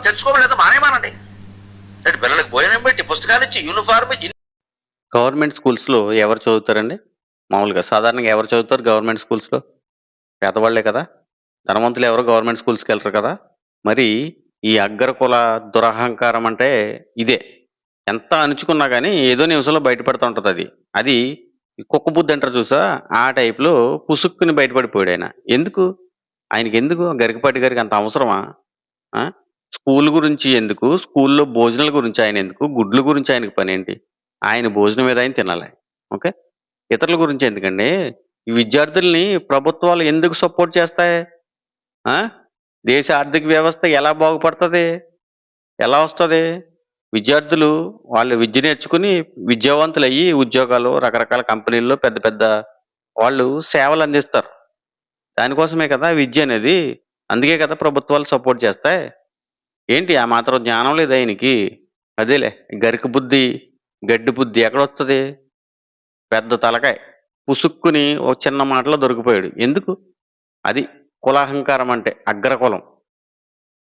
తెచ్చుకోవలేదు మానేమానండి. అంటే పిల్లలకు భోజనం పెట్టి పుస్తకాలు ఇచ్చి యూనిఫార్మ్ ఇచ్చి. గవర్నమెంట్ స్కూల్స్‌లో ఎవరు చదువుతారండి? మామూలుగా సాధారణంగా ఎవరు చదువుతారు గవర్నమెంట్ స్కూల్స్‌లో? పేదవాళ్ళే కదా! ధనవంతులు ఎవరు గవర్నమెంట్ స్కూల్స్‌కెళ్ళరు కదా! మరి ఈ అగ్రకుల దురహంకారం అంటే ఇదే. ఎంత అణుచుకున్నా గానీ ఏదో నిమిషంలో బయటపడుతూ ఉంటదది. అది కుక్క బుద్ధి అంటారు చూసావా? ఆ టైప్‌లో పుసుక్కుని బయటపడిపోయాడాయన. ఎందుకు? ఆయనకెందుకు గరికపాటి గారికి అంత అవసరమా? ఆ! స్కూల్ గురించి ఎందుకు? స్కూల్‌లో భోజనాల గురించి ఆయనెందుకు? గుడ్ల గురించి ఆయనకి పనేంటి? ఆయన భోజనం ఏదో ఆయన తినాలి. ఓకే. ఇతరుల గురించి ఎందుకండి? ఈ విద్యార్థుల్ని ప్రభుత్వాలు ఎందుకు సపోర్ట్ చేస్తాయి? ఆ! దేశ ఆర్థిక వ్యవస్థ ఎలా బాగుపడతది? ఎలా వస్తది? విద్యార్థులు వాళ్ళు విద్య నేర్చుకుని విద్యావంతులయ్యి ఉద్యోగాలు రకరకాల కంపెనీల్లో పెద్ద పెద్ద వాళ్ళు సేవలందిస్తారు. దానికోసమే కదా విద్య అనేది. అందుకే కదా ప్రభుత్వాలు సపోర్ట్ చేస్తాయి. ఏంటి ఆ మాత్రం జ్ఞానం లేదా ఆయనకి? అదేలే గరిక బుద్ధి, గడ్డి బుద్ధి ఎక్కడొస్తది? పెద్ద తలకాయ. పుసుక్కుని ఓ చిన్న మాటలో దొరికిపోయాడు. ఎందుకు? అది కులాహంకారం అంటే అగ్రకులం.